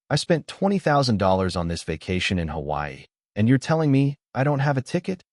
I spent $20,000 on this vacation in Hawaii, and you're telling me I don't have a ticket?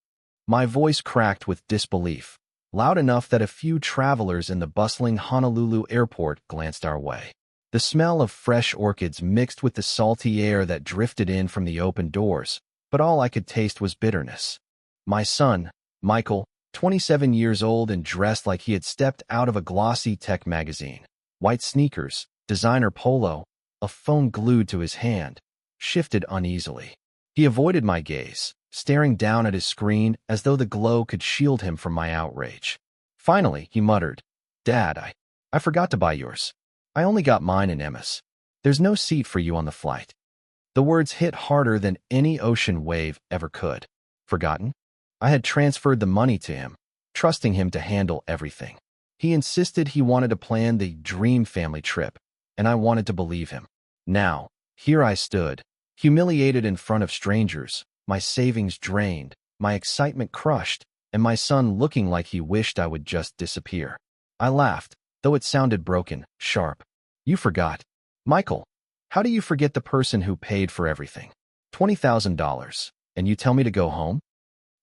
My voice cracked with disbelief, loud enough that a few travelers in the bustling Honolulu airport glanced our way. The smell of fresh orchids mixed with the salty air that drifted in from the open doors, but all I could taste was bitterness. My son, Michael, 27 years old and dressed like he had stepped out of a glossy tech magazine. White sneakers, designer polo, a phone glued to his hand, shifted uneasily. He avoided my gaze, staring down at his screen as though the glow could shield him from my outrage. Finally, he muttered, "Dad, I forgot to buy yours. I only got mine and Emma's. There's no seat for you on the flight." The words hit harder than any ocean wave ever could. Forgotten? I had transferred the money to him, trusting him to handle everything. He insisted he wanted to plan the dream family trip, and I wanted to believe him. Now, here I stood, humiliated in front of strangers, my savings drained, my excitement crushed, and my son looking like he wished I would just disappear. I laughed, though it sounded broken, sharp. "You forgot. Michael, how do you forget the person who paid for everything? $20,000, and you tell me to go home?"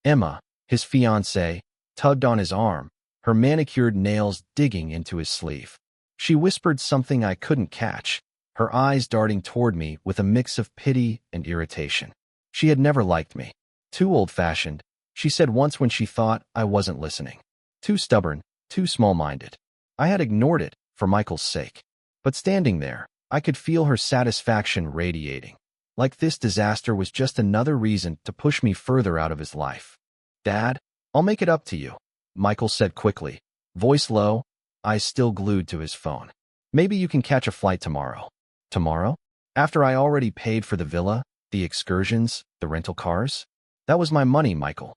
Emma, his fiancée, tugged on his arm, her manicured nails digging into his sleeve. She whispered something I couldn't catch, her eyes darting toward me with a mix of pity and irritation. She had never liked me. Too old-fashioned, she said once when she thought I wasn't listening. Too stubborn, too small-minded. I had ignored it for Michael's sake. But standing there, I could feel her satisfaction radiating, like this disaster was just another reason to push me further out of his life. "Dad, I'll make it up to you," Michael said quickly, voice low, eyes still glued to his phone. "Maybe you can catch a flight tomorrow." Tomorrow? After I already paid for the villa, the excursions, the rental cars? That was my money, Michael.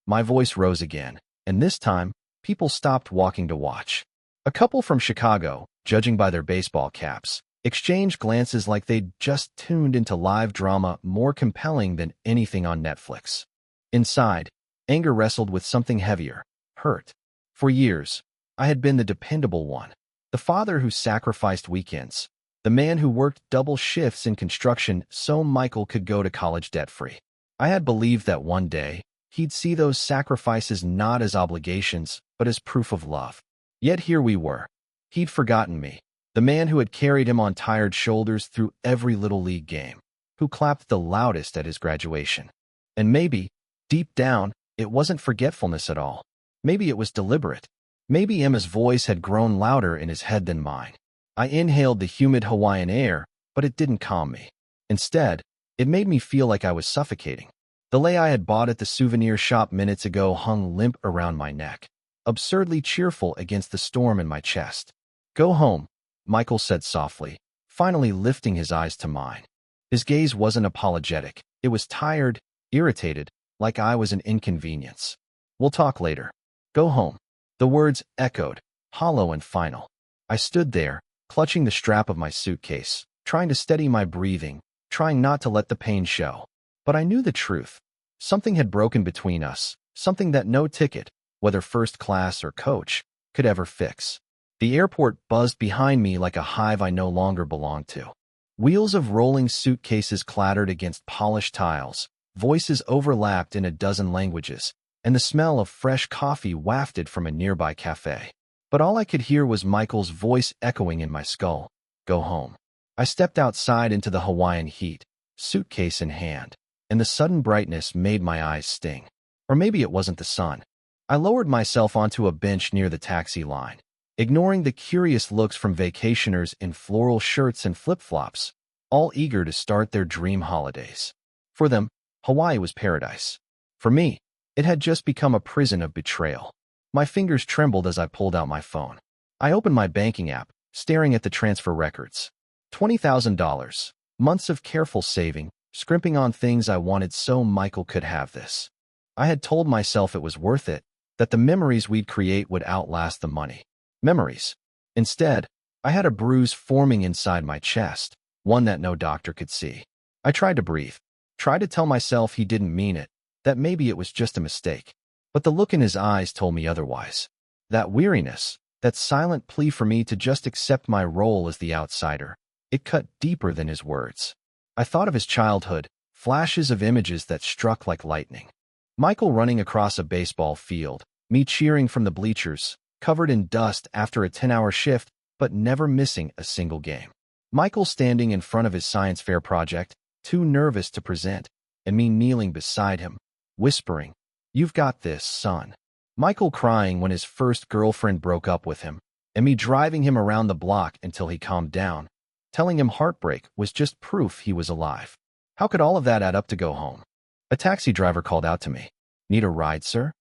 My voice rose again, and this time, people stopped walking to watch. A couple from Chicago, judging by their baseball caps, exchanged glances like they'd just tuned into live drama more compelling than anything on Netflix. Inside, anger wrestled with something heavier, hurt. For years, I had been the dependable one, the father who sacrificed weekends, the man who worked double shifts in construction so Michael could go to college debt-free. I had believed that one day, he'd see those sacrifices not as obligations, but as proof of love. Yet here we were. He'd forgotten me, the man who had carried him on tired shoulders through every little league game, who clapped the loudest at his graduation. And maybe, deep down, it wasn't forgetfulness at all. Maybe it was deliberate. Maybe Emma's voice had grown louder in his head than mine. I inhaled the humid Hawaiian air, but it didn't calm me. Instead, it made me feel like I was suffocating. The lei I had bought at the souvenir shop minutes ago hung limp around my neck, absurdly cheerful against the storm in my chest. "Go home," Michael said softly, finally lifting his eyes to mine. His gaze wasn't apologetic. It was tired, irritated, like I was an inconvenience. "We'll talk later. Go home." The words echoed, hollow and final. I stood there, clutching the strap of my suitcase, trying to steady my breathing, trying not to let the pain show. But I knew the truth. Something had broken between us, something that no ticket, whether first class or coach, could ever fix. The airport buzzed behind me like a hive I no longer belonged to. Wheels of rolling suitcases clattered against polished tiles, voices overlapped in a dozen languages, and the smell of fresh coffee wafted from a nearby cafe. But all I could hear was Michael's voice echoing in my skull. "Go home." I stepped outside into the Hawaiian heat, suitcase in hand, and the sudden brightness made my eyes sting. Or maybe it wasn't the sun. I lowered myself onto a bench near the taxi line, ignoring the curious looks from vacationers in floral shirts and flip-flops, all eager to start their dream holidays. For them, Hawaii was paradise. For me, it had just become a prison of betrayal. My fingers trembled as I pulled out my phone. I opened my banking app, staring at the transfer records. $20,000, months of careful saving, scrimping on things I wanted so Michael could have this. I had told myself it was worth it, that the memories we'd create would outlast the money. Memories. Instead, I had a bruise forming inside my chest, one that no doctor could see. I tried to breathe, tried to tell myself he didn't mean it, that maybe it was just a mistake. But the look in his eyes told me otherwise. That weariness, that silent plea for me to just accept my role as the outsider, It cut deeper than his words. I thought of his childhood, flashes of images that struck like lightning. Michael running across a baseball field, me cheering from the bleachers, covered in dust after a 10-hour shift, but never missing a single game. Michael standing in front of his science fair project, too nervous to present, and me kneeling beside him, whispering, "You've got this, son." Michael crying when his first girlfriend broke up with him, and me driving him around the block until he calmed down, telling him heartbreak was just proof he was alive. How could all of that add up to go home? A taxi driver called out to me. "Need a ride, sir?"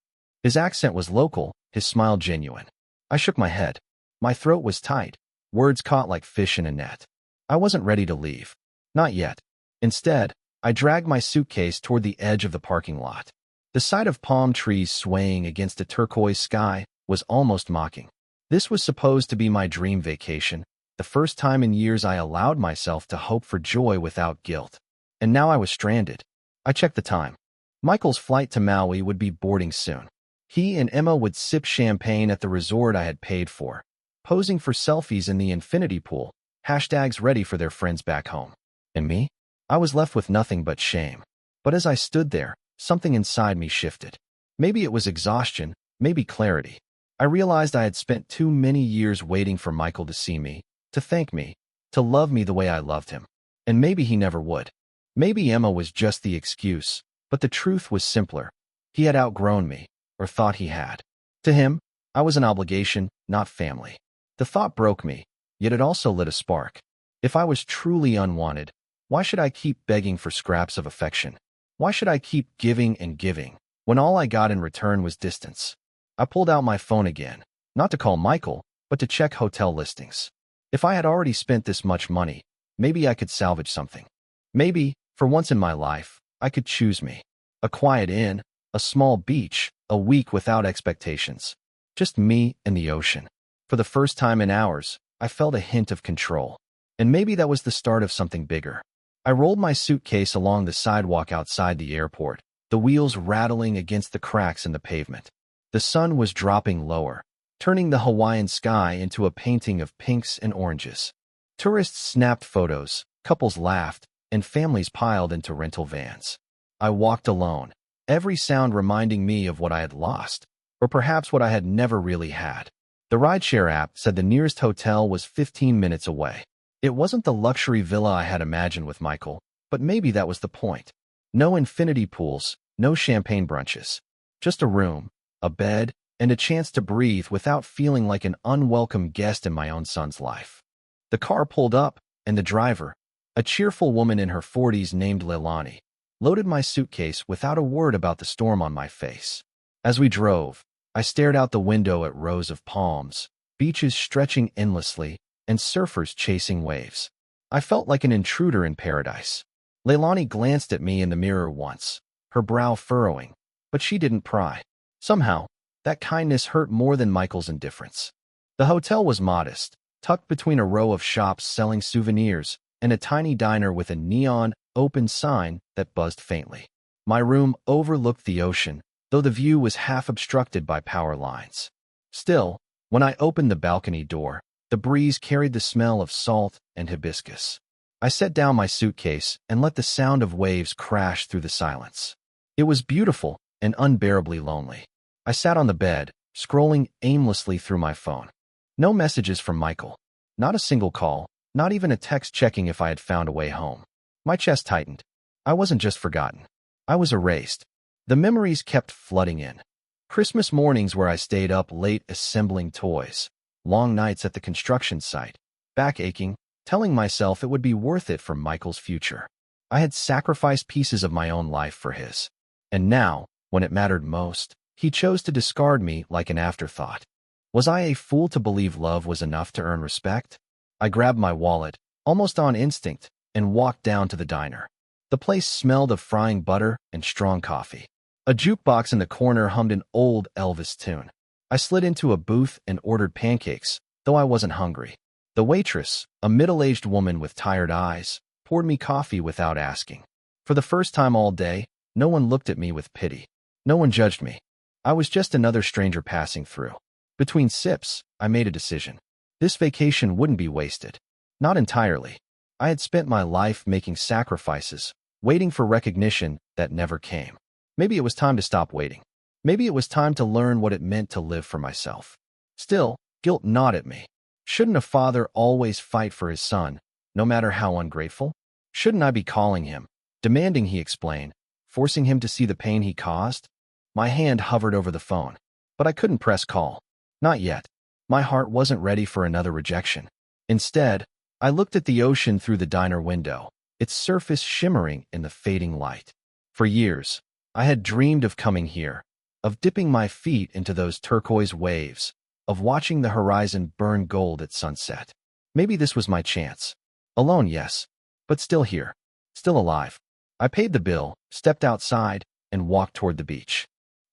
His accent was local, his smile genuine. I shook my head. My throat was tight, words caught like fish in a net. I wasn't ready to leave. Not yet. Instead, I dragged my suitcase toward the edge of the parking lot. The sight of palm trees swaying against a turquoise sky was almost mocking. This was supposed to be my dream vacation, the first time in years I allowed myself to hope for joy without guilt. And now I was stranded. I checked the time. Michael's flight to Maui would be boarding soon. He and Emma would sip champagne at the resort I had paid for, posing for selfies in the infinity pool, hashtags ready for their friends back home. And me? I was left with nothing but shame. But as I stood there, something inside me shifted. Maybe it was exhaustion, maybe clarity. I realized I had spent too many years waiting for Michael to see me, to thank me, to love me the way I loved him. And maybe he never would. Maybe Emma was just the excuse, but the truth was simpler. He had outgrown me, or thought he had. To him, I was an obligation, not family. The thought broke me, yet it also lit a spark. If I was truly unwanted, why should I keep begging for scraps of affection? Why should I keep giving and giving, when all I got in return was distance? I pulled out my phone again, not to call Michael, but to check hotel listings. If I had already spent this much money, maybe I could salvage something. Maybe, for once in my life, I could choose me. A quiet inn, a small beach, a week without expectations. Just me and the ocean. For the first time in hours, I felt a hint of control. And maybe that was the start of something bigger. I rolled my suitcase along the sidewalk outside the airport, the wheels rattling against the cracks in the pavement. The sun was dropping lower, turning the Hawaiian sky into a painting of pinks and oranges. Tourists snapped photos, couples laughed, and families piled into rental vans. I walked alone, every sound reminding me of what I had lost, or perhaps what I had never really had. The rideshare app said the nearest hotel was 15 minutes away. It wasn't the luxury villa I had imagined with Michael, but maybe that was the point. No infinity pools, no champagne brunches. Just a room, a bed, and a chance to breathe without feeling like an unwelcome guest in my own son's life. The car pulled up, and the driver, a cheerful woman in her 40s named Leilani, loaded my suitcase without a word about the storm on my face. As we drove, I stared out the window at rows of palms, beaches stretching endlessly, and surfers chasing waves. I felt like an intruder in paradise. Leilani glanced at me in the mirror once, her brow furrowing, but she didn't pry. Somehow, that kindness hurt more than Michael's indifference. The hotel was modest, tucked between a row of shops selling souvenirs and a tiny diner with a neon, open sign that buzzed faintly. My room overlooked the ocean, though the view was half obstructed by power lines. Still, when I opened the balcony door, the breeze carried the smell of salt and hibiscus. I set down my suitcase and let the sound of waves crash through the silence. It was beautiful and unbearably lonely. I sat on the bed, scrolling aimlessly through my phone. No messages from Michael. Not a single call, not even a text checking if I had found a way home. My chest tightened. I wasn't just forgotten. I was erased. The memories kept flooding in. Christmas mornings where I stayed up late assembling toys. Long nights at the construction site, back aching, telling myself it would be worth it for Michael's future. I had sacrificed pieces of my own life for his. And now, when it mattered most, he chose to discard me like an afterthought. Was I a fool to believe love was enough to earn respect? I grabbed my wallet, almost on instinct, and walked down to the diner. The place smelled of frying butter and strong coffee. A jukebox in the corner hummed an old Elvis tune. I slid into a booth and ordered pancakes, though I wasn't hungry. The waitress, a middle-aged woman with tired eyes, poured me coffee without asking. For the first time all day, no one looked at me with pity. No one judged me. I was just another stranger passing through. Between sips, I made a decision. This vacation wouldn't be wasted. Not entirely. I had spent my life making sacrifices, waiting for recognition that never came. Maybe it was time to stop waiting. Maybe it was time to learn what it meant to live for myself. Still, guilt gnawed at me. Shouldn't a father always fight for his son, no matter how ungrateful? Shouldn't I be calling him, demanding he explain, forcing him to see the pain he caused? My hand hovered over the phone, but I couldn't press call. Not yet. My heart wasn't ready for another rejection. Instead, I looked at the ocean through the diner window, its surface shimmering in the fading light. For years, I had dreamed of coming here, of dipping my feet into those turquoise waves, of watching the horizon burn gold at sunset. Maybe this was my chance. Alone, yes, but still here, still alive. I paid the bill, stepped outside, and walked toward the beach.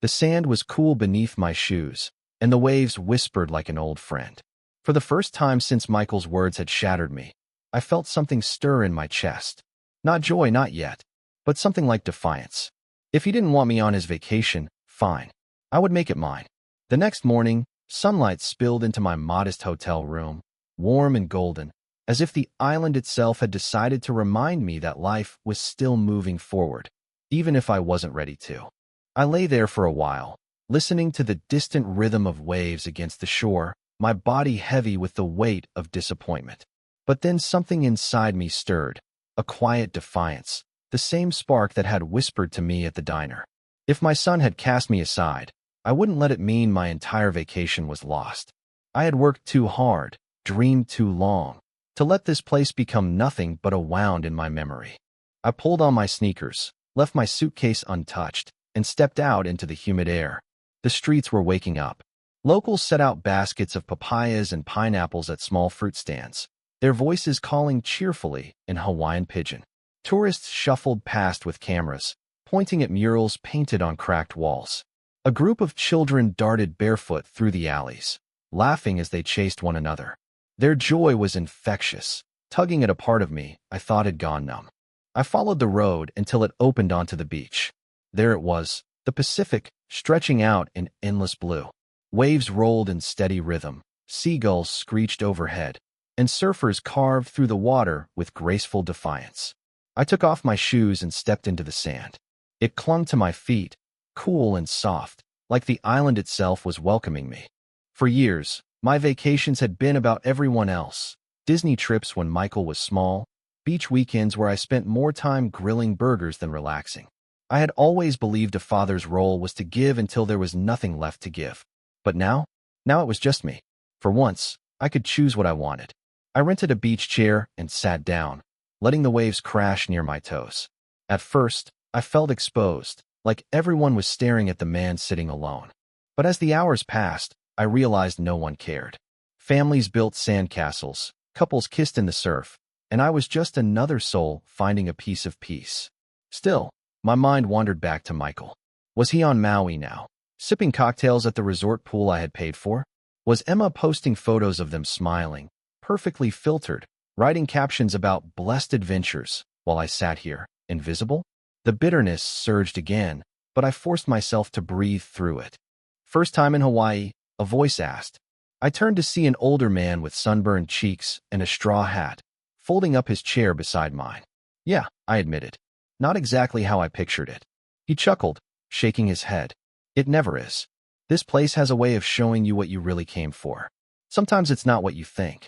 The sand was cool beneath my shoes, and the waves whispered like an old friend. For the first time since Michael's words had shattered me, I felt something stir in my chest. Not joy, not yet, but something like defiance. If he didn't want me on his vacation, fine. I would make it mine. The next morning, sunlight spilled into my modest hotel room, warm and golden, as if the island itself had decided to remind me that life was still moving forward, even if I wasn't ready to. I lay there for a while, listening to the distant rhythm of waves against the shore, my body heavy with the weight of disappointment. But then something inside me stirred, a quiet defiance, the same spark that had whispered to me at the diner. If my son had cast me aside, I wouldn't let it mean my entire vacation was lost. I had worked too hard, dreamed too long, to let this place become nothing but a wound in my memory. I pulled on my sneakers, left my suitcase untouched, and stepped out into the humid air. The streets were waking up. Locals set out baskets of papayas and pineapples at small fruit stands, their voices calling cheerfully in Hawaiian pidgin. Tourists shuffled past with cameras, pointing at murals painted on cracked walls. A group of children darted barefoot through the alleys, laughing as they chased one another. Their joy was infectious, tugging at a part of me I thought had gone numb. I followed the road until it opened onto the beach. There it was, the Pacific, stretching out in endless blue. Waves rolled in steady rhythm, seagulls screeched overhead, and surfers carved through the water with graceful defiance. I took off my shoes and stepped into the sand. It clung to my feet, cool and soft, like the island itself was welcoming me. For years, my vacations had been about everyone else. Disney trips when Michael was small, beach weekends where I spent more time grilling burgers than relaxing. I had always believed a father's role was to give until there was nothing left to give. But now it was just me. For once, I could choose what I wanted. I rented a beach chair and sat down, letting the waves crash near my toes. At first, I felt exposed, like everyone was staring at the man sitting alone. But as the hours passed, I realized no one cared. Families built sandcastles, couples kissed in the surf, and I was just another soul finding a piece of peace. Still, my mind wandered back to Michael. Was he on Maui now, sipping cocktails at the resort pool I had paid for? Was Emma posting photos of them smiling, perfectly filtered, writing captions about blessed adventures, while I sat here, invisible? The bitterness surged again, but I forced myself to breathe through it. First time in Hawaii, a voice asked. I turned to see an older man with sunburned cheeks and a straw hat, folding up his chair beside mine. Yeah, I admitted. Not exactly how I pictured it. He chuckled, shaking his head. It never is. This place has a way of showing you what you really came for. Sometimes it's not what you think.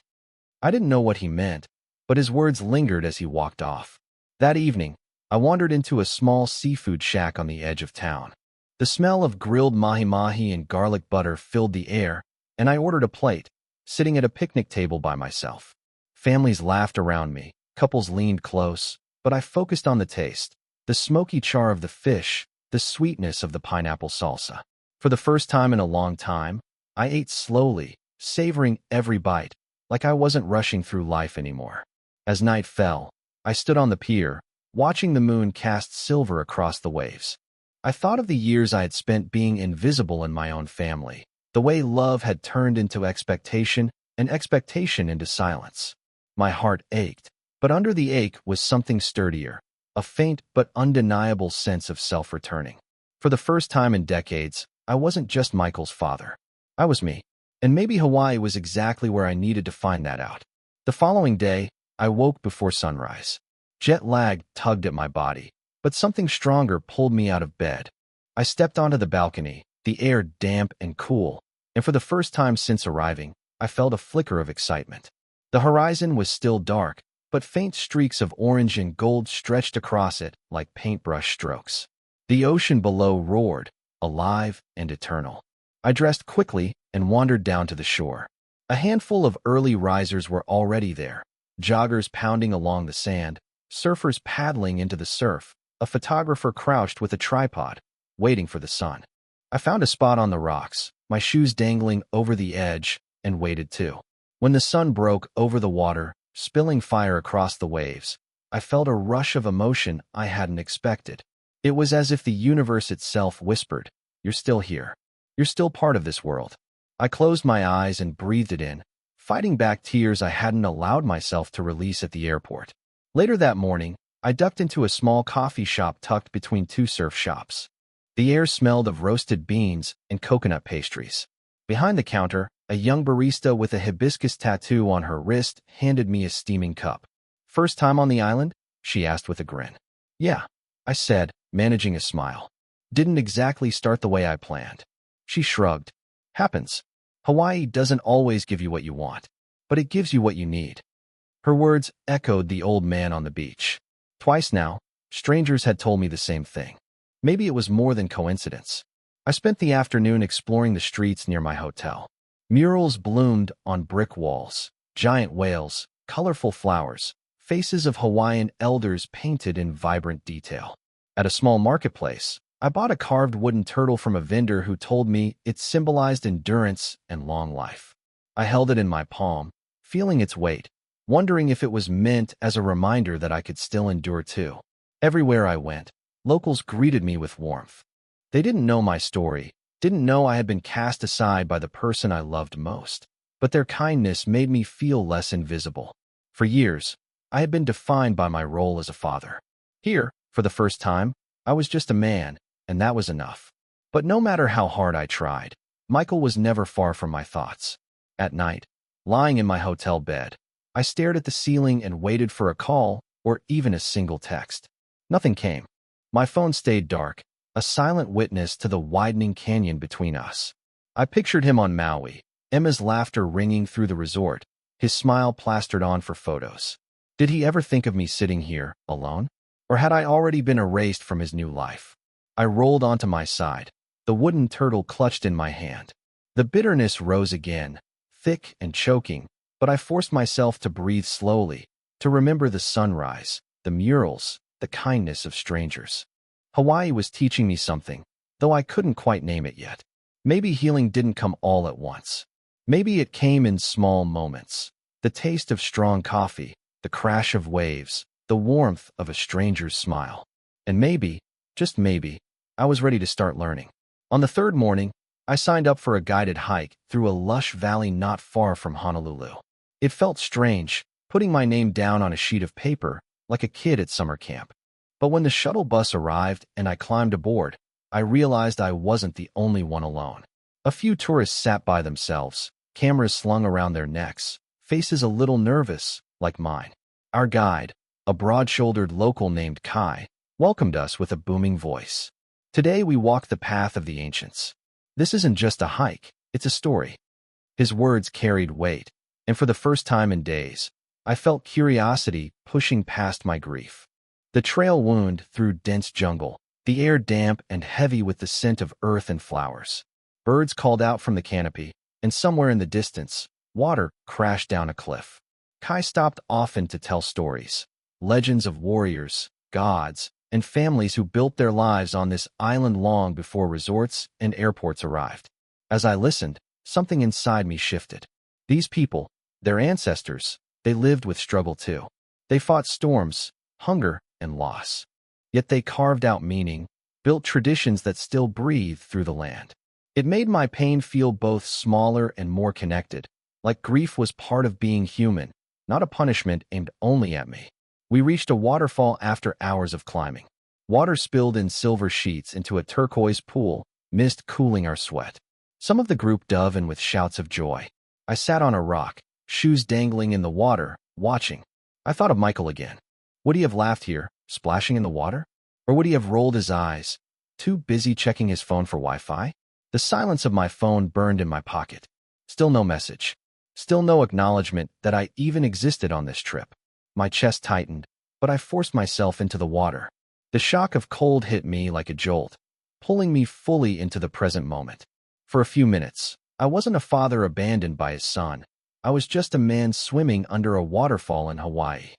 I didn't know what he meant, but his words lingered as he walked off. That evening, I wandered into a small seafood shack on the edge of town. The smell of grilled mahi-mahi and garlic butter filled the air, and I ordered a plate, sitting at a picnic table by myself. Families laughed around me, couples leaned close, but I focused on the taste, the smoky char of the fish, the sweetness of the pineapple salsa. For the first time in a long time, I ate slowly, savoring every bite, like I wasn't rushing through life anymore. As night fell, I stood on the pier, watching the moon cast silver across the waves. I thought of the years I had spent being invisible in my own family, the way love had turned into expectation and expectation into silence. My heart ached, but under the ache was something sturdier, a faint but undeniable sense of self-returning. For the first time in decades, I wasn't just Michael's father. I was me, and maybe Hawaii was exactly where I needed to find that out. The following day, I woke before sunrise. Jet lag tugged at my body, but something stronger pulled me out of bed. I stepped onto the balcony, the air damp and cool, and for the first time since arriving, I felt a flicker of excitement. The horizon was still dark, but faint streaks of orange and gold stretched across it like paintbrush strokes. The ocean below roared, alive and eternal. I dressed quickly and wandered down to the shore. A handful of early risers were already there, joggers pounding along the sand, surfers paddling into the surf, a photographer crouched with a tripod, waiting for the sun. I found a spot on the rocks, my shoes dangling over the edge, and waited too. When the sun broke over the water, spilling fire across the waves, I felt a rush of emotion I hadn't expected. It was as if the universe itself whispered, "You're still here. You're still part of this world." I closed my eyes and breathed it in, fighting back tears I hadn't allowed myself to release at the airport. Later that morning, I ducked into a small coffee shop tucked between two surf shops. The air smelled of roasted beans and coconut pastries. Behind the counter, a young barista with a hibiscus tattoo on her wrist handed me a steaming cup. "First time on the island?" she asked with a grin. "Yeah," I said, managing a smile. "Didn't exactly start the way I planned." She shrugged. "Happens. Hawaii doesn't always give you what you want, but it gives you what you need." Her words echoed the old man on the beach. Twice now, strangers had told me the same thing. Maybe it was more than coincidence. I spent the afternoon exploring the streets near my hotel. Murals bloomed on brick walls, giant whales, colorful flowers, faces of Hawaiian elders painted in vibrant detail. At a small marketplace, I bought a carved wooden turtle from a vendor who told me it symbolized endurance and long life. I held it in my palm, feeling its weight, wondering if it was meant as a reminder that I could still endure too. Everywhere I went, locals greeted me with warmth. They didn't know my story, didn't know I had been cast aside by the person I loved most, but their kindness made me feel less invisible. For years, I had been defined by my role as a father. Here, for the first time, I was just a man, and that was enough. But no matter how hard I tried, Michael was never far from my thoughts. At night, lying in my hotel bed, I stared at the ceiling and waited for a call or even a single text. Nothing came. My phone stayed dark, a silent witness to the widening canyon between us. I pictured him on Maui, Emma's laughter ringing through the resort, his smile plastered on for photos. Did he ever think of me sitting here, alone? Or had I already been erased from his new life? I rolled onto my side, the wooden turtle clutched in my hand. The bitterness rose again, thick and choking, but I forced myself to breathe slowly, to remember the sunrise, the murals, the kindness of strangers. Hawaii was teaching me something, though I couldn't quite name it yet. Maybe healing didn't come all at once. Maybe it came in small moments. The taste of strong coffee, the crash of waves, the warmth of a stranger's smile. And maybe, just maybe, I was ready to start learning. On the third morning, I signed up for a guided hike through a lush valley not far from Honolulu. It felt strange, putting my name down on a sheet of paper, like a kid at summer camp. But when the shuttle bus arrived and I climbed aboard, I realized I wasn't the only one alone. A few tourists sat by themselves, cameras slung around their necks, faces a little nervous, like mine. Our guide, a broad-shouldered local named Kai, welcomed us with a booming voice. "Today we walk the path of the ancients. This isn't just a hike, it's a story." His words carried weight, and for the first time in days, I felt curiosity pushing past my grief. The trail wound through dense jungle, the air damp and heavy with the scent of earth and flowers. Birds called out from the canopy, and somewhere in the distance, water crashed down a cliff. Kai stopped often to tell stories, legends of warriors, gods, and families who built their lives on this island long before resorts and airports arrived. As I listened, something inside me shifted. These people, their ancestors, they lived with struggle too. They fought storms, hunger, and loss. Yet they carved out meaning, built traditions that still breathe through the land. It made my pain feel both smaller and more connected, like grief was part of being human, not a punishment aimed only at me. We reached a waterfall after hours of climbing. Water spilled in silver sheets into a turquoise pool, mist cooling our sweat. Some of the group dove in with shouts of joy. I sat on a rock, shoes dangling in the water, watching. I thought of Michael again. Would he have laughed here, splashing in the water? Or would he have rolled his eyes, too busy checking his phone for Wi-Fi? The silence of my phone burned in my pocket. Still no message. Still no acknowledgement that I even existed on this trip. My chest tightened, but I forced myself into the water. The shock of cold hit me like a jolt, pulling me fully into the present moment. For a few minutes, I wasn't a father abandoned by his son. I was just a man swimming under a waterfall in Hawaii.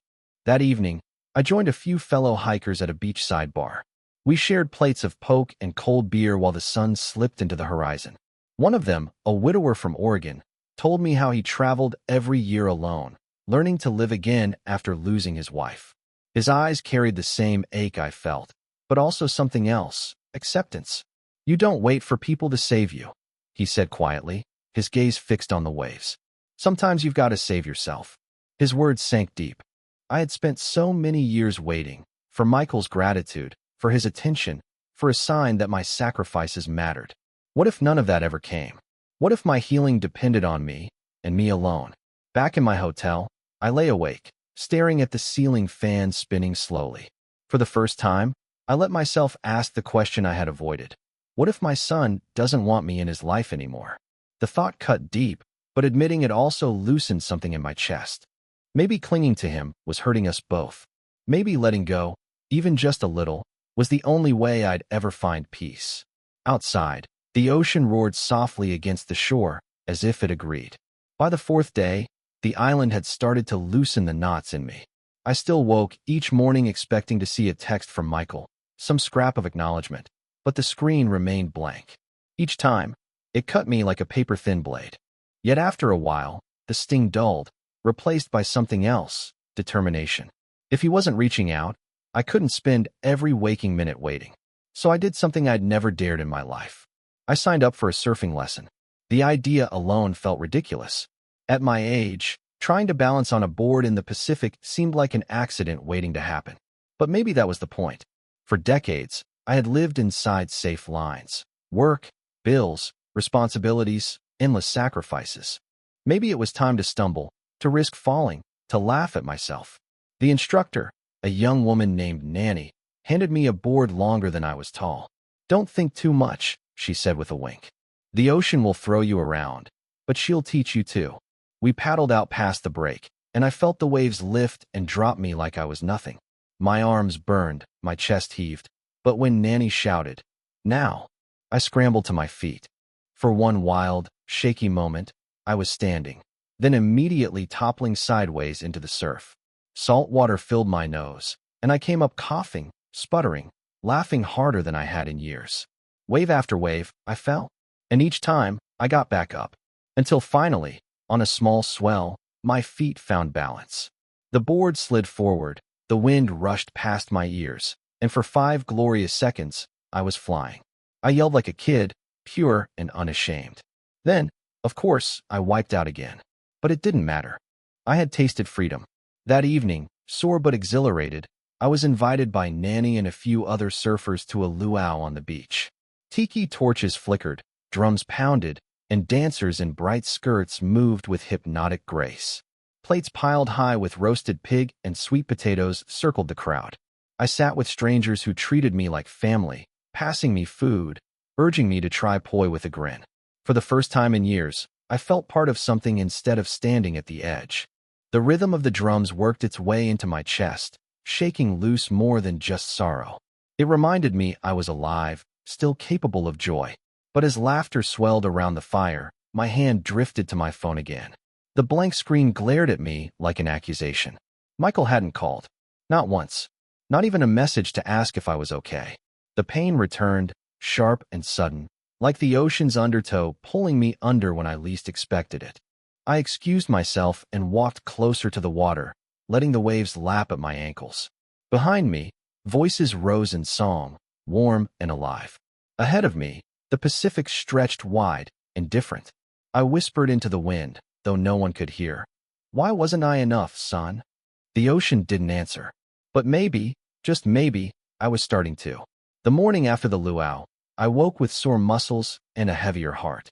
That evening, I joined a few fellow hikers at a beachside bar. We shared plates of poke and cold beer while the sun slipped into the horizon. One of them, a widower from Oregon, told me how he traveled every year alone, learning to live again after losing his wife. His eyes carried the same ache I felt, but also something else, acceptance. You don't wait for people to save you, he said quietly, his gaze fixed on the waves. Sometimes you've got to save yourself. His words sank deep. I had spent so many years waiting, for Michael's gratitude, for his attention, for a sign that my sacrifices mattered. What if none of that ever came? What if my healing depended on me, and me alone? Back in my hotel, I lay awake, staring at the ceiling fan spinning slowly. For the first time, I let myself ask the question I had avoided. What if my son doesn't want me in his life anymore? The thought cut deep, but admitting it also loosened something in my chest. Maybe clinging to him was hurting us both. Maybe letting go, even just a little, was the only way I'd ever find peace. Outside, the ocean roared softly against the shore, as if it agreed. By the fourth day, the island had started to loosen the knots in me. I still woke each morning expecting to see a text from Michael, some scrap of acknowledgement, but the screen remained blank. Each time, it cut me like a paper-thin blade. Yet after a while, the sting dulled, replaced by something else, determination. If he wasn't reaching out, I couldn't spend every waking minute waiting. So I did something I'd never dared in my life. I signed up for a surfing lesson. The idea alone felt ridiculous. At my age, trying to balance on a board in the Pacific seemed like an accident waiting to happen. But maybe that was the point. For decades, I had lived inside safe lines. Work, bills, responsibilities, endless sacrifices. Maybe it was time to stumble, to risk falling, to laugh at myself. The instructor, a young woman named Nanny, handed me a board longer than I was tall. Don't think too much, she said with a wink. The ocean will throw you around, but she'll teach you too. We paddled out past the break, and I felt the waves lift and drop me like I was nothing. My arms burned, my chest heaved, but when Nanny shouted, "Now!" I scrambled to my feet. For one wild, shaky moment, I was standing, then immediately toppling sideways into the surf. Salt water filled my nose, and I came up coughing, sputtering, laughing harder than I had in years. Wave after wave, I fell, and each time, I got back up, until finally, on a small swell, my feet found balance. The board slid forward, the wind rushed past my ears, and for 5 glorious seconds, I was flying. I yelled like a kid, pure and unashamed. Then, of course, I wiped out again. But it didn't matter. I had tasted freedom. That evening, sore but exhilarated, I was invited by Nanny and a few other surfers to a luau on the beach. Tiki torches flickered, drums pounded, and dancers in bright skirts moved with hypnotic grace. Plates piled high with roasted pig and sweet potatoes circled the crowd. I sat with strangers who treated me like family, passing me food, urging me to try poi with a grin. For the first time in years, I felt part of something instead of standing at the edge. The rhythm of the drums worked its way into my chest, shaking loose more than just sorrow. It reminded me I was alive, still capable of joy. But as laughter swelled around the fire, my hand drifted to my phone again. The blank screen glared at me like an accusation. Michael hadn't called. Not once. Not even a message to ask if I was okay. The pain returned, sharp and sudden, like the ocean's undertow pulling me under when I least expected it. I excused myself and walked closer to the water, letting the waves lap at my ankles. Behind me, voices rose in song, warm and alive. Ahead of me, the Pacific stretched wide, indifferent. I whispered into the wind, though no one could hear. Why wasn't I enough, son? The ocean didn't answer. But maybe, just maybe, I was starting to. The morning after the luau, I woke with sore muscles and a heavier heart.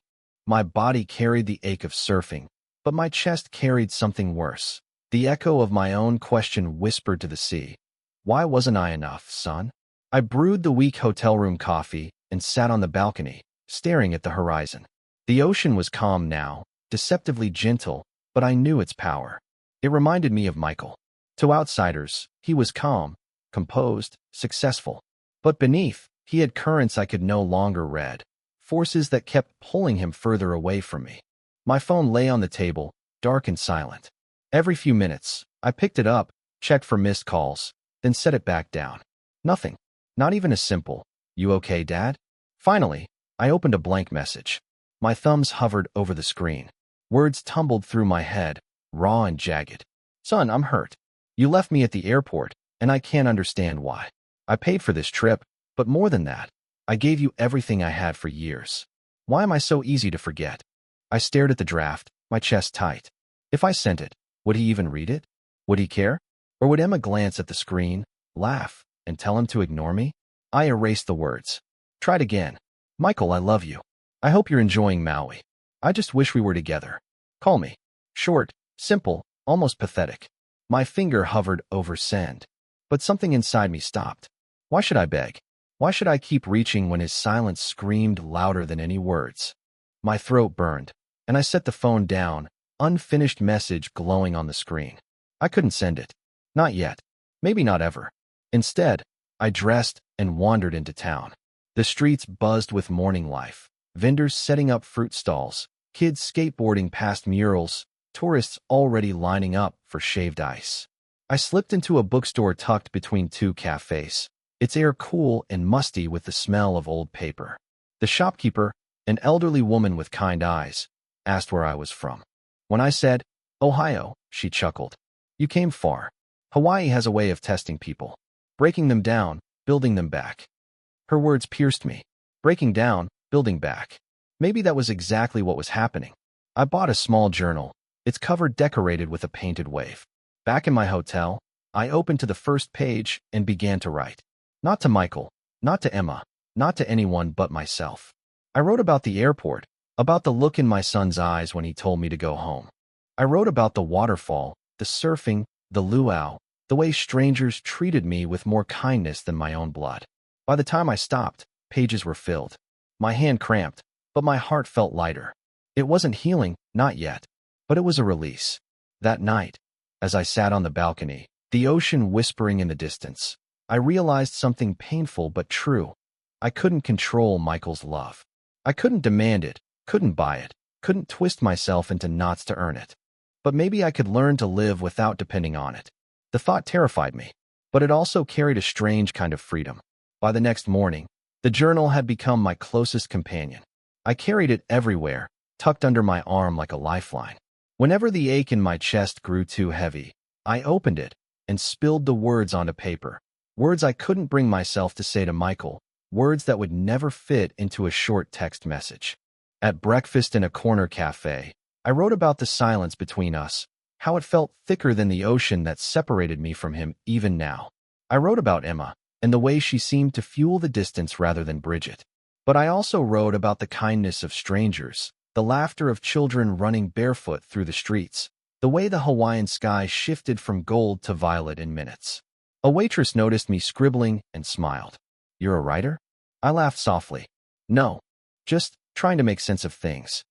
My body carried the ache of surfing, but my chest carried something worse. The echo of my own question whispered to the sea. Why wasn't I enough, son? I brewed the weak hotel room coffee and sat on the balcony, staring at the horizon. The ocean was calm now, deceptively gentle, but I knew its power. It reminded me of Michael. To outsiders, he was calm, composed, successful. But beneath, he had currents I could no longer read, forces that kept pulling him further away from me. My phone lay on the table, dark and silent. Every few minutes, I picked it up, checked for missed calls, then set it back down. Nothing. Not even a simple, "You okay, Dad?" Finally, I opened a blank message. My thumbs hovered over the screen. Words tumbled through my head, raw and jagged. "Son, I'm hurt. You left me at the airport, and I can't understand why. I paid for this trip, but more than that, I gave you everything I had for years. Why am I so easy to forget?" I stared at the draft, my chest tight. If I sent it, would he even read it? Would he care? Or would Emma glance at the screen, laugh, and tell him to ignore me? I erased the words. Tried again. "Michael, I love you. I hope you're enjoying Maui. I just wish we were together. Call me." Short, simple, almost pathetic. My finger hovered over send. But something inside me stopped. Why should I beg? Why should I keep reaching when his silence screamed louder than any words? My throat burned, and I set the phone down, unfinished message glowing on the screen. I couldn't send it. Not yet. Maybe not ever. Instead, I dressed and wandered into town. The streets buzzed with morning life. Vendors setting up fruit stalls, kids skateboarding past murals, tourists already lining up for shaved ice. I slipped into a bookstore tucked between two cafes, its air cool and musty with the smell of old paper. The shopkeeper, an elderly woman with kind eyes, asked where I was from. When I said, "Ohio," she chuckled. "You came far. Hawaii has a way of testing people. Breaking them down, building them back." Her words pierced me. Breaking down, building back. Maybe that was exactly what was happening. I bought a small journal, its cover decorated with a painted wave. Back in my hotel, I opened to the first page and began to write. Not to Michael, not to Emma, not to anyone but myself. I wrote about the airport, about the look in my son's eyes when he told me to go home. I wrote about the waterfall, the surfing, the luau, the way strangers treated me with more kindness than my own blood. By the time I stopped, pages were filled. My hand cramped, but my heart felt lighter. It wasn't healing, not yet, but it was a release. That night, as I sat on the balcony, the ocean whispering in the distance, I realized something painful but true. I couldn't control Michael's love. I couldn't demand it, couldn't buy it, couldn't twist myself into knots to earn it. But maybe I could learn to live without depending on it. The thought terrified me, but it also carried a strange kind of freedom. By the next morning, the journal had become my closest companion. I carried it everywhere, tucked under my arm like a lifeline. Whenever the ache in my chest grew too heavy, I opened it and spilled the words onto paper. Words I couldn't bring myself to say to Michael, words that would never fit into a short text message. At breakfast in a corner cafe, I wrote about the silence between us, how it felt thicker than the ocean that separated me from him even now. I wrote about Emma, and the way she seemed to fuel the distance rather than bridge it. But I also wrote about the kindness of strangers, the laughter of children running barefoot through the streets, the way the Hawaiian sky shifted from gold to violet in minutes. A waitress noticed me scribbling and smiled. "You're a writer?" I laughed softly. "No, just trying to make sense of things."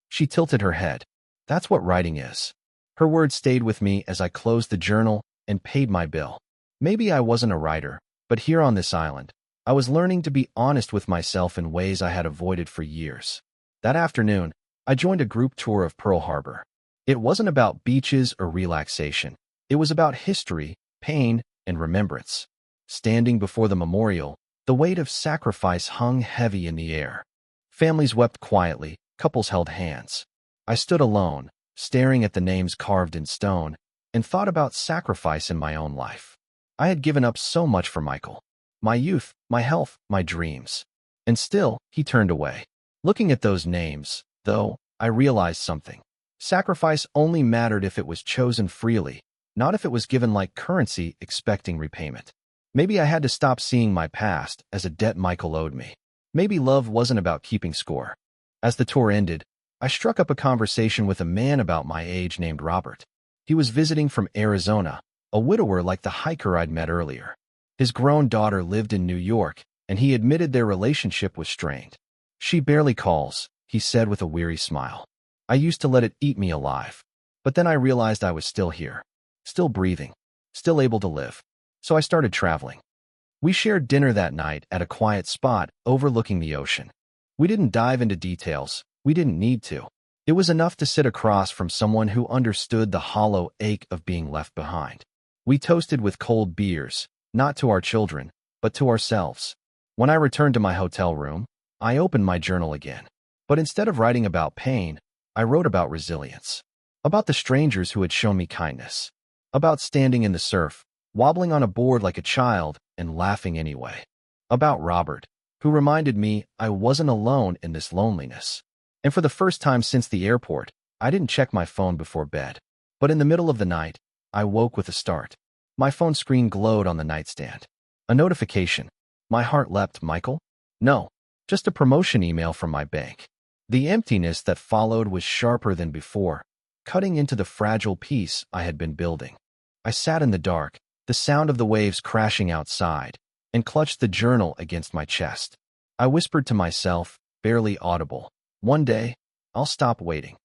She tilted her head. "That's what writing is." Her words stayed with me as I closed the journal and paid my bill. Maybe I wasn't a writer, but here on this island, I was learning to be honest with myself in ways I had avoided for years. That afternoon, I joined a group tour of Pearl Harbor. It wasn't about beaches or relaxation. It was about history, pain, and remembrance. Standing before the memorial, the weight of sacrifice hung heavy in the air. Families wept quietly, couples held hands. I stood alone, staring at the names carved in stone, and thought about sacrifice in my own life. I had given up so much for Michael. My youth, my health, my dreams. And still, he turned away. Looking at those names, though, I realized something. Sacrifice only mattered if it was chosen freely, not if it was given like currency expecting repayment. Maybe I had to stop seeing my past as a debt Michael owed me. Maybe love wasn't about keeping score. As the tour ended, I struck up a conversation with a man about my age named Robert. He was visiting from Arizona, a widower like the hiker I'd met earlier. His grown daughter lived in New York, and he admitted their relationship was strained. "She barely calls," he said with a weary smile. "I used to let it eat me alive. But then I realized I was still here, still breathing, still able to live. So I started traveling." We shared dinner that night at a quiet spot overlooking the ocean. We didn't dive into details. We didn't need to. It was enough to sit across from someone who understood the hollow ache of being left behind. We toasted with cold beers, not to our children, but to ourselves. When I returned to my hotel room, I opened my journal again. But instead of writing about pain, I wrote about resilience. About the strangers who had shown me kindness. About standing in the surf, wobbling on a board like a child, and laughing anyway. About Robert, who reminded me I wasn't alone in this loneliness. And for the first time since the airport, I didn't check my phone before bed. But in the middle of the night, I woke with a start. My phone screen glowed on the nightstand. A notification. My heart leapt. Michael? No, just a promotion email from my bank. The emptiness that followed was sharper than before, cutting into the fragile peace I had been building. I sat in the dark, the sound of the waves crashing outside, and clutched the journal against my chest. I whispered to myself, barely audible, "One day, I'll stop waiting."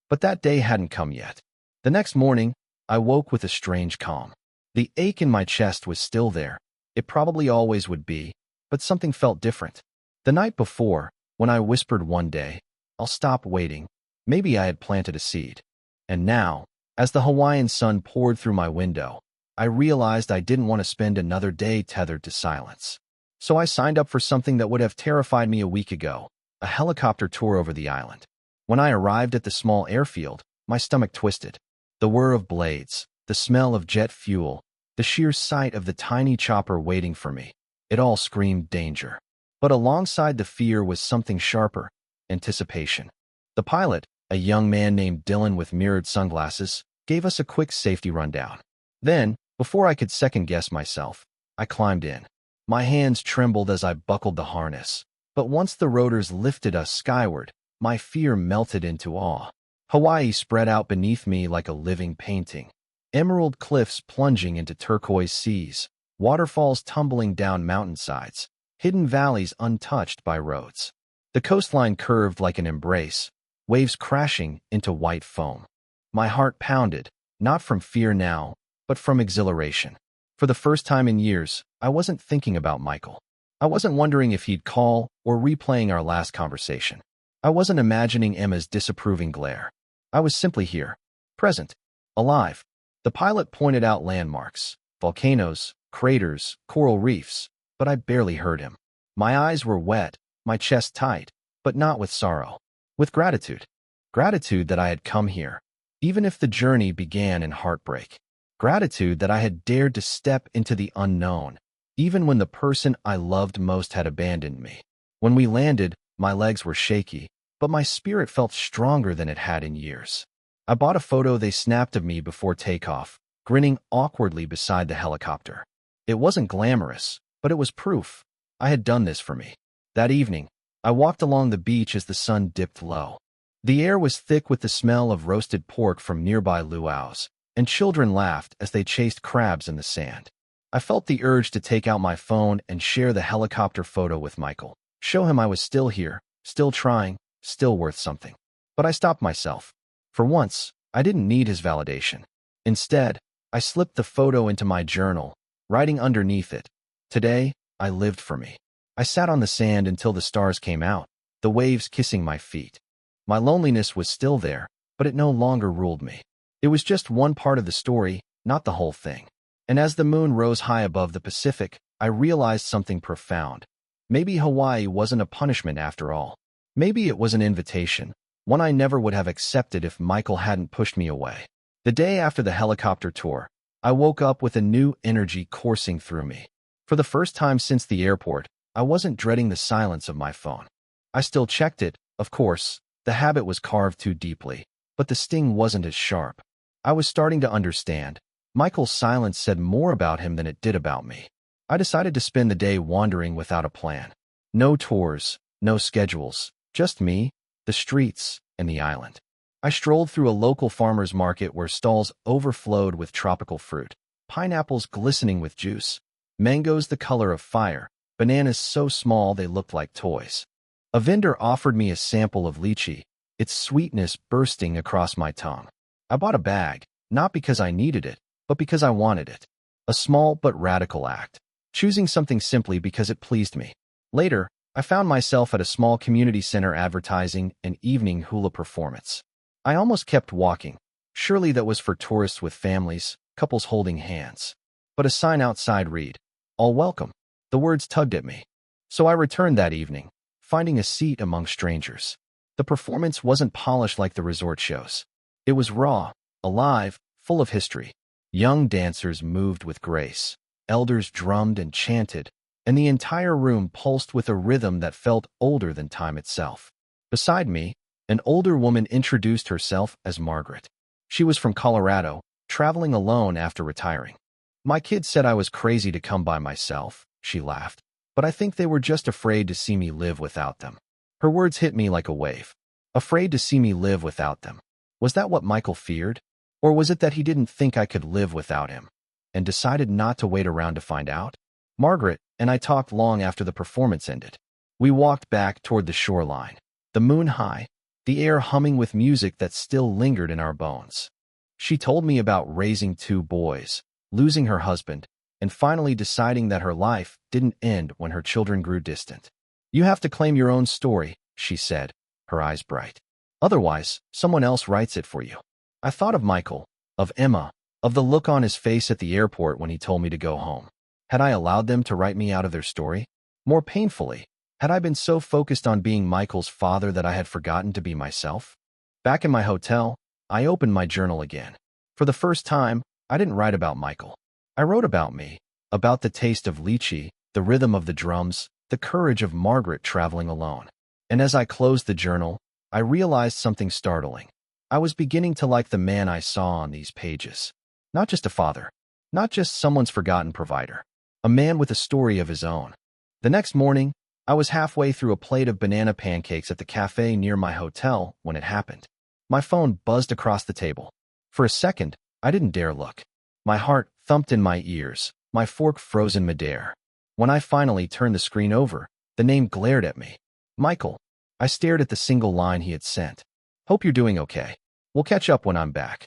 But that day hadn't come yet. The next morning, I woke with a strange calm. The ache in my chest was still there. It probably always would be, but something felt different. The night before, when I whispered one day, "I'll stop waiting," maybe I had planted a seed. And now, as the Hawaiian sun poured through my window, I realized I didn't want to spend another day tethered to silence. So I signed up for something that would have terrified me a week ago, a helicopter tour over the island. When I arrived at the small airfield, my stomach twisted. The whir of blades, the smell of jet fuel, the sheer sight of the tiny chopper waiting for me, it all screamed danger. But alongside the fear was something sharper, anticipation. The pilot, a young man named Dylan with mirrored sunglasses, gave us a quick safety rundown. Then, before I could second-guess myself, I climbed in. My hands trembled as I buckled the harness. But once the rotors lifted us skyward, my fear melted into awe. Hawaii spread out beneath me like a living painting. Emerald cliffs plunging into turquoise seas, waterfalls tumbling down mountainsides, hidden valleys untouched by roads. The coastline curved like an embrace, waves crashing into white foam. My heart pounded, not from fear now, but from exhilaration. For the first time in years, I wasn't thinking about Michael. I wasn't wondering if he'd call or replaying our last conversation. I wasn't imagining Emma's disapproving glare. I was simply here, present, alive. The pilot pointed out landmarks, volcanoes, craters, coral reefs, but I barely heard him. My eyes were wet, my chest tight, but not with sorrow. With gratitude. Gratitude that I had come here, even if the journey began in heartbreak. Gratitude that I had dared to step into the unknown, even when the person I loved most had abandoned me. When we landed, my legs were shaky, but my spirit felt stronger than it had in years. I bought a photo they snapped of me before takeoff, grinning awkwardly beside the helicopter. It wasn't glamorous, but it was proof. I had done this for me. That evening, I walked along the beach as the sun dipped low. The air was thick with the smell of roasted pork from nearby luau's, and children laughed as they chased crabs in the sand. I felt the urge to take out my phone and share the helicopter photo with Michael, show him I was still here, still trying, still worth something. But I stopped myself. For once, I didn't need his validation. Instead, I slipped the photo into my journal, writing underneath it, "Today, I lived for me." I sat on the sand until the stars came out, the waves kissing my feet. My loneliness was still there, but it no longer ruled me. It was just one part of the story, not the whole thing. And as the moon rose high above the Pacific, I realized something profound. Maybe Hawaii wasn't a punishment after all. Maybe it was an invitation, one I never would have accepted if Michael hadn't pushed me away. The day after the helicopter tour, I woke up with a new energy coursing through me. For the first time since the airport, I wasn't dreading the silence of my phone. I still checked it, of course. The habit was carved too deeply, but the sting wasn't as sharp. I was starting to understand. Michael's silence said more about him than it did about me. I decided to spend the day wandering without a plan. No tours, no schedules, just me, the streets, and the island. I strolled through a local farmer's market where stalls overflowed with tropical fruit, pineapples glistening with juice, mangoes the color of fire, bananas so small they looked like toys. A vendor offered me a sample of lychee, its sweetness bursting across my tongue. I bought a bag, not because I needed it, but because I wanted it. A small but radical act, choosing something simply because it pleased me. Later, I found myself at a small community center advertising an evening hula performance. I almost kept walking. Surely that was for tourists with families, couples holding hands. But a sign outside read, "All welcome." The words tugged at me. So I returned that evening, finding a seat among strangers. The performance wasn't polished like the resort shows. It was raw, alive, full of history. Young dancers moved with grace. Elders drummed and chanted, and the entire room pulsed with a rhythm that felt older than time itself. Beside me, an older woman introduced herself as Margaret. She was from Colorado, traveling alone after retiring. "My kids said I was crazy to come by myself," she laughed, "but I think they were just afraid to see me live without them." Her words hit me like a wave. Afraid to see me live without them. Was that what Michael feared? Or was it that he didn't think I could live without him, and decided not to wait around to find out? Margaret and I talked long after the performance ended. We walked back toward the shoreline, the moon high, the air humming with music that still lingered in our bones. She told me about raising two boys, losing her husband, and finally deciding that her life didn't end when her children grew distant. "You have to claim your own story," she said, her eyes bright. "Otherwise, someone else writes it for you." I thought of Michael, of Emma, of the look on his face at the airport when he told me to go home. Had I allowed them to write me out of their story? More painfully, had I been so focused on being Michael's father that I had forgotten to be myself? Back in my hotel, I opened my journal again. For the first time, I didn't write about Michael. I wrote about me, about the taste of lychee, the rhythm of the drums, the courage of Margaret traveling alone. And as I closed the journal, I realized something startling. I was beginning to like the man I saw on these pages. Not just a father, not just someone's forgotten provider. A man with a story of his own. The next morning, I was halfway through a plate of banana pancakes at the cafe near my hotel when it happened. My phone buzzed across the table. For a second, I didn't dare look. My heart thumped in my ears, my fork frozen midair. When I finally turned the screen over, the name glared at me. Michael. I stared at the single line he had sent. "Hope you're doing okay. We'll catch up when I'm back."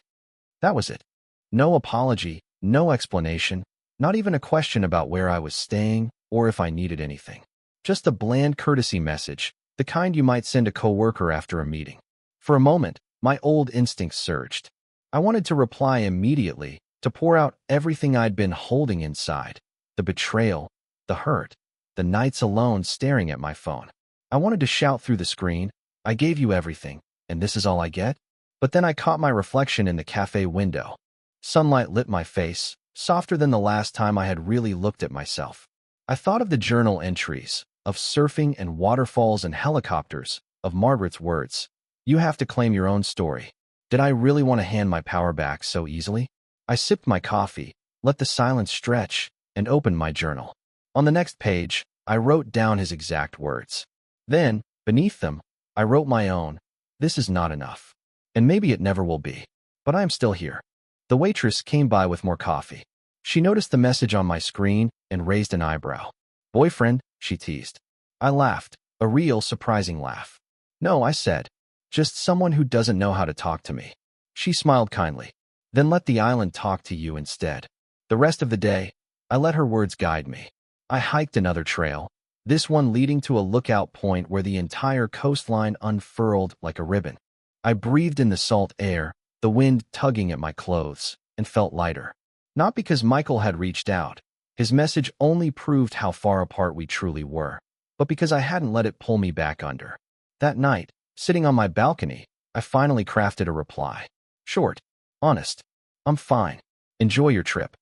That was it. No apology, no explanation, not even a question about where I was staying or if I needed anything. Just a bland courtesy message, the kind you might send a coworker after a meeting. For a moment, my old instincts surged. I wanted to reply immediately, to pour out everything I'd been holding inside. The betrayal, the hurt, the nights alone staring at my phone. I wanted to shout through the screen, "I gave you everything, and this is all I get?" But then I caught my reflection in the cafe window. Sunlight lit my face, softer than the last time I had really looked at myself. I thought of the journal entries, of surfing and waterfalls and helicopters, of Margaret's words. "You have to claim your own story." Did I really want to hand my power back so easily? I sipped my coffee, let the silence stretch, and opened my journal. On the next page, I wrote down his exact words. Then, beneath them, I wrote my own. "This is not enough. And maybe it never will be. But I am still here." The waitress came by with more coffee. She noticed the message on my screen and raised an eyebrow. "Boyfriend?" she teased. I laughed, a real surprising laugh. "No," I said. "Just someone who doesn't know how to talk to me." She smiled kindly. "Then let the island talk to you instead." The rest of the day, I let her words guide me. I hiked another trail, this one leading to a lookout point where the entire coastline unfurled like a ribbon. I breathed in the salt air, the wind tugging at my clothes, and felt lighter. Not because Michael had reached out. His message only proved how far apart we truly were, but because I hadn't let it pull me back under. That night, sitting on my balcony, I finally crafted a reply. Short, honest. "I'm fine. Enjoy your trip."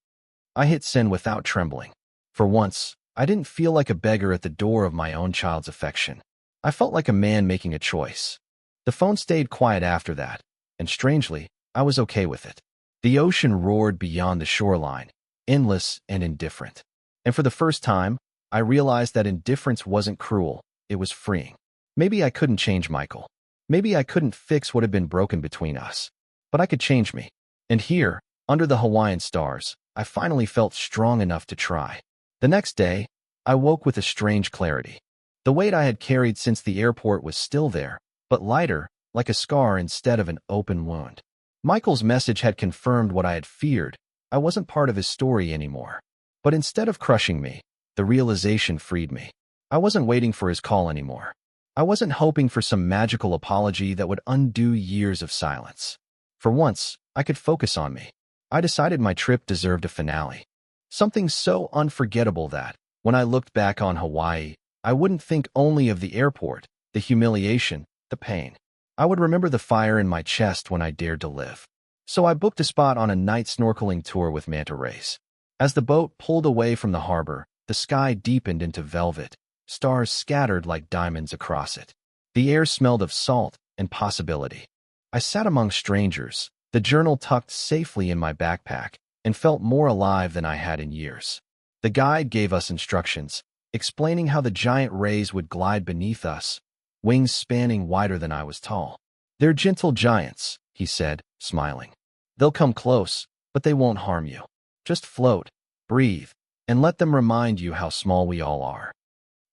I hit send without trembling. For once, I didn't feel like a beggar at the door of my own child's affection. I felt like a man making a choice. The phone stayed quiet after that, and strangely, I was okay with it. The ocean roared beyond the shoreline, endless and indifferent. And for the first time, I realized that indifference wasn't cruel, it was freeing. Maybe I couldn't change Michael. Maybe I couldn't fix what had been broken between us, but I could change me. And here, under the Hawaiian stars, I finally felt strong enough to try. The next day, I woke with a strange clarity. The weight I had carried since the airport was still there, but lighter, like a scar instead of an open wound. Michael's message had confirmed what I had feared. I wasn't part of his story anymore. But instead of crushing me, the realization freed me. I wasn't waiting for his call anymore. I wasn't hoping for some magical apology that would undo years of silence. For once, I could focus on me. I decided my trip deserved a finale. Something so unforgettable that, when I looked back on Hawaii, I wouldn't think only of the airport, the humiliation, the pain. I would remember the fire in my chest when I dared to live. So I booked a spot on a night snorkeling tour with manta rays. As the boat pulled away from the harbor, the sky deepened into velvet, stars scattered like diamonds across it. The air smelled of salt and possibility. I sat among strangers, the journal tucked safely in my backpack, and felt more alive than I had in years. The guide gave us instructions, explaining how the giant rays would glide beneath us, wings spanning wider than I was tall. "They're gentle giants," he said, smiling. "They'll come close, but they won't harm you. Just float, breathe, and let them remind you how small we all are."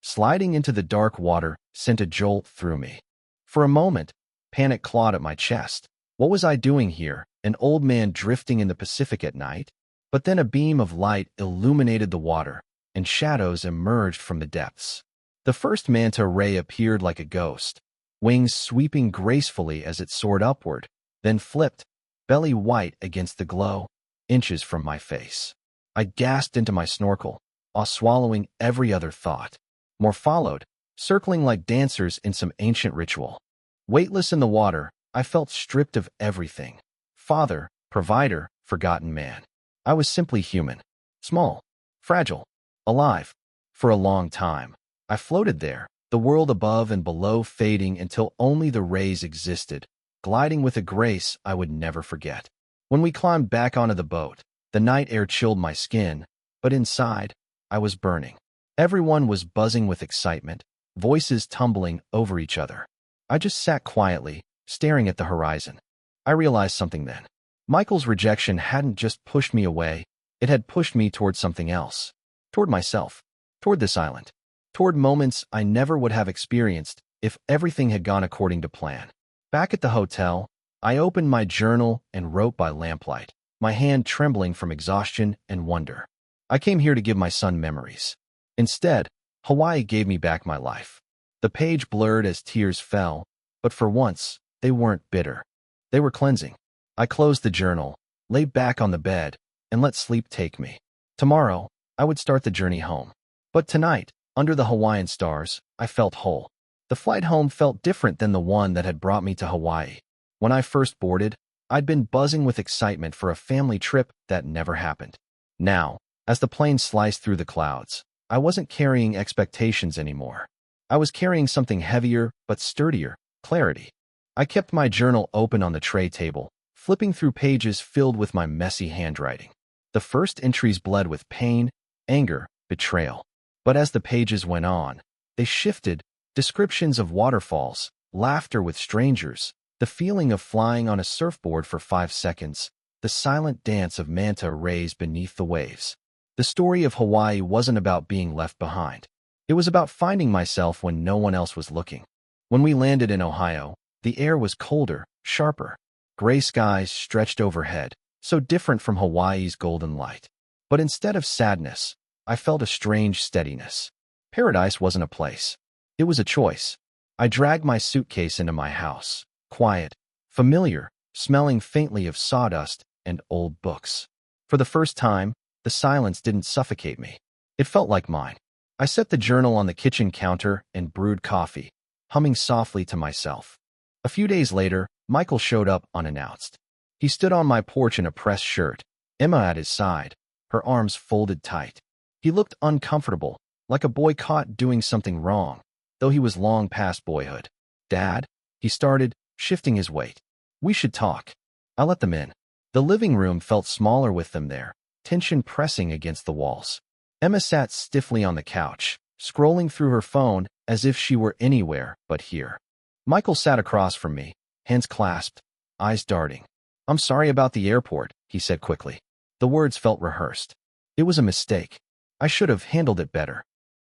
Sliding into the dark water sent a jolt through me. For a moment, panic clawed at my chest. What was I doing here, an old man drifting in the Pacific at night? But then a beam of light illuminated the water, and shadows emerged from the depths. The first manta ray appeared like a ghost, wings sweeping gracefully as it soared upward, then flipped, belly white against the glow, inches from my face. I gasped into my snorkel, swallowing every other thought. More followed, circling like dancers in some ancient ritual. Weightless in the water, I felt stripped of everything. Father, provider, forgotten man. I was simply human. Small, fragile, alive. For a long time, I floated there, the world above and below fading until only the rays existed, gliding with a grace I would never forget. When we climbed back onto the boat, the night air chilled my skin, but inside, I was burning. Everyone was buzzing with excitement, voices tumbling over each other. I just sat quietly, staring at the horizon. I realized something then. Michael's rejection hadn't just pushed me away, it had pushed me toward something else. Toward myself. Toward this island. Toward moments I never would have experienced if everything had gone according to plan. Back at the hotel, I opened my journal and wrote by lamplight, my hand trembling from exhaustion and wonder. I came here to give my son memories. Instead, Hawaii gave me back my life. The page blurred as tears fell, but for once, they weren't bitter. They were cleansing. I closed the journal, lay back on the bed, and let sleep take me. Tomorrow, I would start the journey home. But tonight, under the Hawaiian stars, I felt whole. The flight home felt different than the one that had brought me to Hawaii. When I first boarded, I'd been buzzing with excitement for a family trip that never happened. Now, as the plane sliced through the clouds, I wasn't carrying expectations anymore. I was carrying something heavier but sturdier, clarity. I kept my journal open on the tray table, flipping through pages filled with my messy handwriting. The first entries bled with pain, anger, betrayal. But as the pages went on, they shifted, descriptions of waterfalls, laughter with strangers, the feeling of flying on a surfboard for 5 seconds, the silent dance of manta rays beneath the waves. The story of Hawaii wasn't about being left behind. It was about finding myself when no one else was looking. When we landed in Ohio, the air was colder, sharper. Gray skies stretched overhead, so different from Hawaii's golden light. But instead of sadness, I felt a strange steadiness. Paradise wasn't a place. It was a choice. I dragged my suitcase into my house, quiet, familiar, smelling faintly of sawdust and old books. For the first time, the silence didn't suffocate me. It felt like mine. I set the journal on the kitchen counter and brewed coffee, humming softly to myself. A few days later, Michael showed up unannounced. He stood on my porch in a pressed shirt, Emma at his side, her arms folded tight. He looked uncomfortable, like a boy caught doing something wrong, though he was long past boyhood. "Dad," he started, shifting his weight. "We should talk." I let them in. The living room felt smaller with them there, tension pressing against the walls. Emma sat stiffly on the couch, scrolling through her phone as if she were anywhere but here. Michael sat across from me, hands clasped, eyes darting. I'm sorry about the airport, he said quickly. The words felt rehearsed. It was a mistake. I should have handled it better.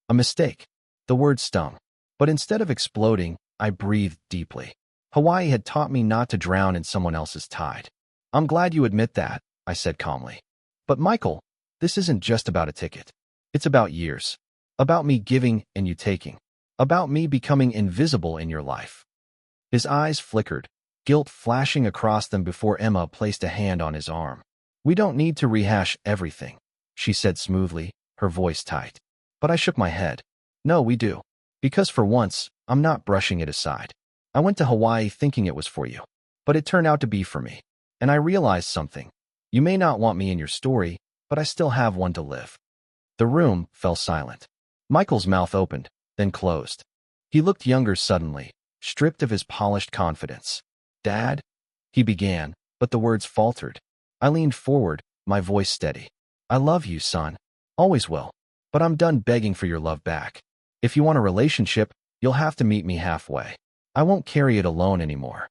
A mistake. The word stung. But instead of exploding, I breathed deeply. Hawaii had taught me not to drown in someone else's tide. I'm glad you admit that, I said calmly. But Michael, this isn't just about a ticket. It's about years. About me giving and you taking. About me becoming invisible in your life. His eyes flickered, guilt flashing across them before Emma placed a hand on his arm. We don't need to rehash everything, she said smoothly, her voice tight. But I shook my head. No, we do. Because for once, I'm not brushing it aside. I went to Hawaii thinking it was for you. But it turned out to be for me. And I realized something. You may not want me in your story, but I still have one to live. The room fell silent. Michael's mouth opened, then closed. He looked younger suddenly, stripped of his polished confidence. Dad? He began, but the words faltered. I leaned forward, my voice steady. I love you, son. Always will. But I'm done begging for your love back. If you want a relationship, you'll have to meet me halfway. I won't carry it alone anymore.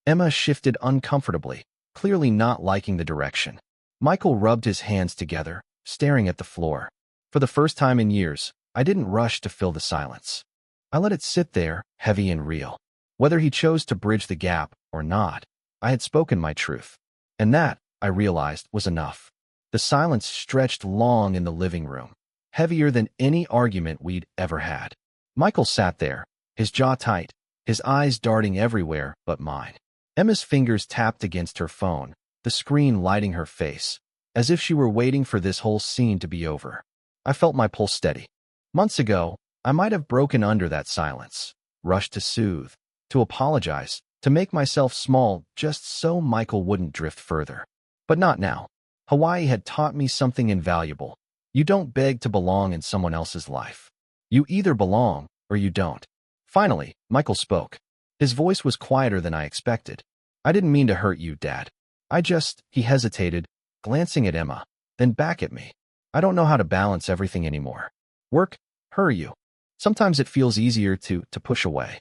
Emma shifted uncomfortably, clearly not liking the direction. Michael rubbed his hands together, staring at the floor. For the first time in years, I didn't rush to fill the silence. I let it sit there, heavy and real. Whether he chose to bridge the gap or not, I had spoken my truth. And that, I realized, was enough. The silence stretched long in the living room, heavier than any argument we'd ever had. Michael sat there, his jaw tight, his eyes darting everywhere but mine. Emma's fingers tapped against her phone, the screen lighting her face, as if she were waiting for this whole scene to be over. I felt my pulse steady. Months ago, I might have broken under that silence, rushed to soothe, to apologize, to make myself small just so Michael wouldn't drift further. But not now. Hawaii had taught me something invaluable. You don't beg to belong in someone else's life. You either belong or you don't. Finally, Michael spoke. His voice was quieter than I expected. I didn't mean to hurt you, Dad. He hesitated, glancing at Emma, then back at me. I don't know how to balance everything anymore. Work, you. Sometimes it feels easier to push away.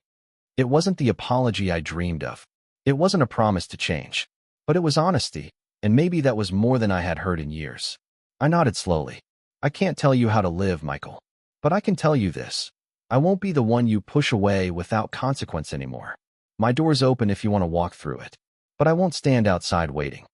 It wasn't the apology I dreamed of. It wasn't a promise to change. But it was honesty, and maybe that was more than I had heard in years. I nodded slowly. I can't tell you how to live, Michael. But I can tell you this. I won't be the one you push away without consequence anymore. My door's open if you want to walk through it. But I won't stand outside waiting.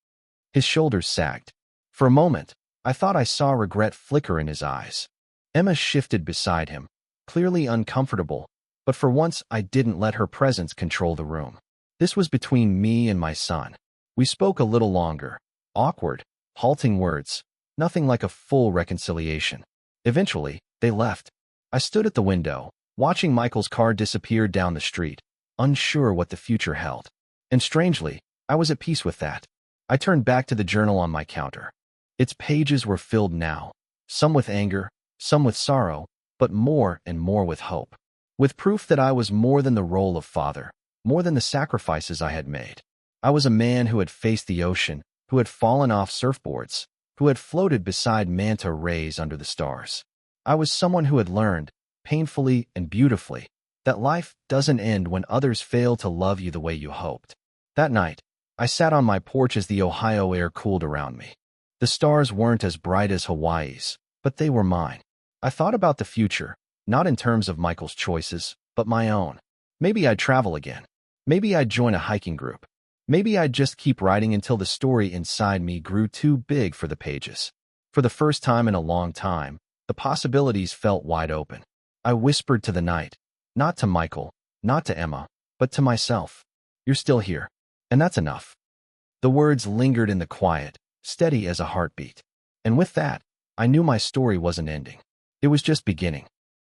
His shoulders sagged. For a moment, I thought I saw regret flicker in his eyes. Emma shifted beside him, clearly uncomfortable, but for once I didn't let her presence control the room. This was between me and my son. We spoke a little longer, awkward, halting words, nothing like a full reconciliation. Eventually, they left. I stood at the window, watching Michael's car disappear down the street, unsure what the future held. And strangely, I was at peace with that. I turned back to the journal on my counter. Its pages were filled now, some with anger, some with sorrow, but more and more with hope. With proof that I was more than the role of father, more than the sacrifices I had made. I was a man who had faced the ocean, who had fallen off surfboards, who had floated beside manta rays under the stars. I was someone who had learned, painfully and beautifully, that life doesn't end when others fail to love you the way you hoped. That night, I sat on my porch as the Ohio air cooled around me. The stars weren't as bright as Hawaii's, but they were mine. I thought about the future, not in terms of Michael's choices, but my own. Maybe I'd travel again. Maybe I'd join a hiking group. Maybe I'd just keep writing until the story inside me grew too big for the pages. For the first time in a long time, the possibilities felt wide open. I whispered to the night, not to Michael, not to Emma, but to myself. You're still here, and that's enough. The words lingered in the quiet, steady as a heartbeat. And with that, I knew my story wasn't ending. It was just beginning.